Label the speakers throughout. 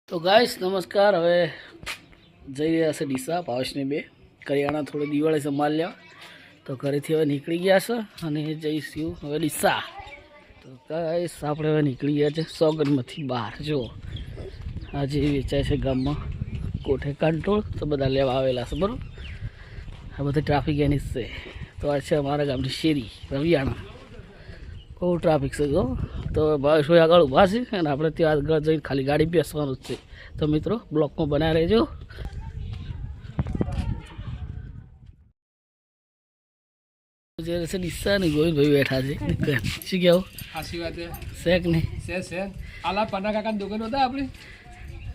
Speaker 1: તો ગાઈસ નમસ્કાર. હવે જઈ રહ્યા છે ડીસા પાવસને બે કરિયાણા થોડી દિવાળી સંભાળ લ્યા તો ઘરેથી હવે નીકળી ગયા છે અને જઈશું હવે ડીસા. તો ગાઈસ આપણે હવે નીકળી ગયા છે સોગંદમાંથી બહાર. જો આજે વેચાય છે ગામમાં કોઠે કંટ્રોલ તો બધા લેવા આવેલા છે. બરાબર, આ બધી ટ્રાફિક એની જ છે. તો આ છે અમારા ગામની શેરી રવિયાણા. બહુ ટ્રાફિક છે. જો તો ભાઈ આગળ ઊભા છે અને આપણે ત્યાં આગળ જઈને ખાલી ગાડી બેસવાનું જ છે. તો મિત્રો બ્લોકમાં બનાવી રહેજો. જે છે ડીસા ને ગોવિંદભાઈ બેઠા છે. શું કહેવું?
Speaker 2: સાચી વાત
Speaker 1: શેક નહીં
Speaker 2: છે આલા પન્ના કાકાની દુકાન હતા આપણી.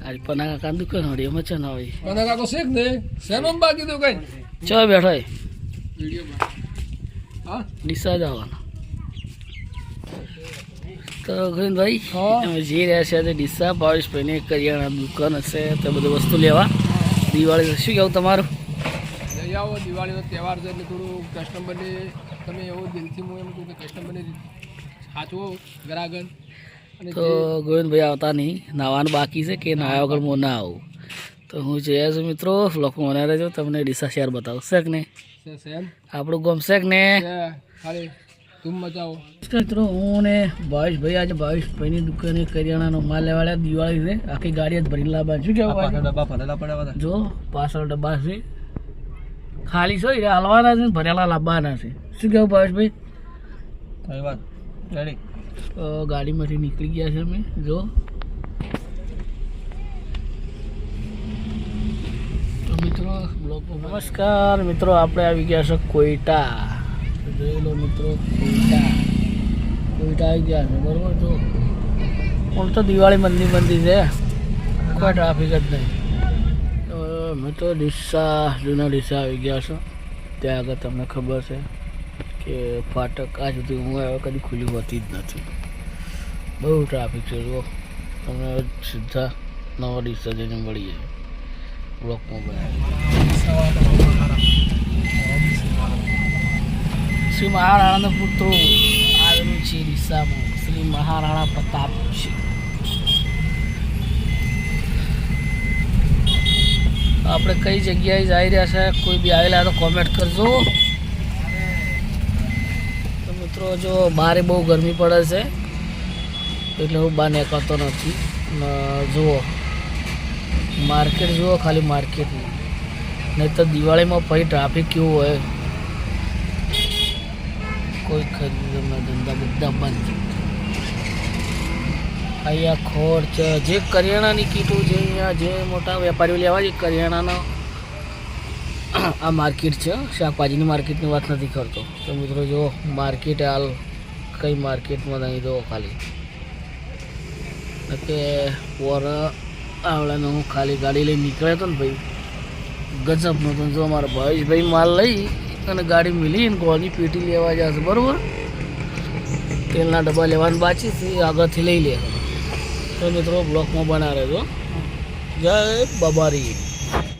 Speaker 1: આજે પના કાકાની દુકાન હોડી એમાં છે ને હોય
Speaker 2: પન્ના કાકો શેક ને શેનો બાકી દુકાન
Speaker 1: ચો બેઠો હોય
Speaker 2: વિડીયો હા
Speaker 1: ડીસા જવાનો. તો ગોવિંદભાઈ
Speaker 2: હા.
Speaker 1: અમે જઈ રહ્યા છીએ આજે ડીસા. ભાવેશભાઈની કરિયાણા દુકાન હશે તો બધી વસ્તુ લેવા દિવાળી. શું કહેવું તમારું?
Speaker 2: જઈ આવો, દિવાળીનો તહેવાર છે એટલે થોડું કસ્ટમરને તમે એવું દિલથી હું એમ કહું કે કસ્ટમરને સાચવો ગ્રાહકન. અને
Speaker 1: તો ગોવિંદભાઈ આવતા નહીં, નાવાનું બાકી છે કે નાયા વગર હું ના આવું. તો હું જયા છું મિત્રો, લોકો મને રહેજો, તમને ડીસા શહેર બતાવું. છે કે નહીં?
Speaker 2: સેમ
Speaker 1: આપણું ગામ છે કે ને?
Speaker 2: ખાલી તુમ મચાવો.
Speaker 1: મિત્રો હું ને ભાવેશભાઈ આજે ભાવેશભાઈની દુકાને કરિયાણાનો માલ લેવાડ્યા. દિવાળી છે, આખી ગાડી જ ભરીને લાવવા. શું કહેવાય?
Speaker 2: ડબ્બા ભરેલા પડ્યા
Speaker 1: જો પાછળ ડબ્બા છે, ખાલી છે એટલે હલવાના છે, ભરેલા લાવવાના છે. શું કહેવું ભાવેશભાઈ?
Speaker 2: કઈ વાત રેડી.
Speaker 1: તો ગાડીમાંથી નીકળી ગયા છે અમે. જો તો મિત્રો નમસ્કાર મિત્રો, આપણે આવી ગયા છે કોઈટા. જોઈ લો મિત્રો, કોઈટા આવી ગયા છે. બરોબર, જો પણ તો દિવાળી મંદી છે, કોઈ ટ્રાફિક જ નહીં. તો મિત્રો ડીસા, જૂના ડીસા આવી ગયા છે. ત્યાં આગળ તમને ખબર છે કે ફાટક આ સુધી હું આવ્યો કદી ખુલ્લી હોતી જ નથી. બહુ ટ્રાફિક છે. જુઓ તમને સીધા નવા ડીસા જઈને મળી જાય. બ્લોકમાં બનાવી શ્રી મહારાણાનો પુત્ર આવેલું છે ડીસામાં. શ્રી મહારાણા પ્રતાપ છે. આપણે કઈ જગ્યાએ જઈ રહ્યા છે, કોઈ બી આવેલા તો કોમેન્ટ કરજો. તો મિત્રો જો બહાર બહુ ગરમી પડે છે એટલે હું બહાર નીકળતો નથી. જુઓ માર્કેટ જુઓ, ખાલી માર્કેટ નહીં તો દિવાળીમાં પછી ટ્રાફિક કેવું હોય, કોઈ ખરીદના ધંધા બધા બંધ. અહીંયા ખોટ જે કરિયાણાની કીટો જે અહીંયા જે મોટા વેપારીઓ લેવા છે કરિયાણાનો આ માર્કેટ છે. શાકભાજીની માર્કેટની વાત નથી કરતો. તો મિત્રો જો માર્કેટ હાલ કઈ માર્કેટમાં નહીં દો ખાલી કે વર આવડાનો હું ખાલી ગાડી લઈને નીકળ્યો હતો ને ભાઈ, ગજબનો તો. જો અમારા ભાવેશભાઈ માલ લઈ અને ગાડી મિલી ને ગોળની પેટી લેવા જશે. બરાબર, તેલના ડબ્બા લેવાનું બાકી છે, આગળથી લઈ લે. તો મિત્રો બ્લોકમાં બના રહેજો. જય બાબારી.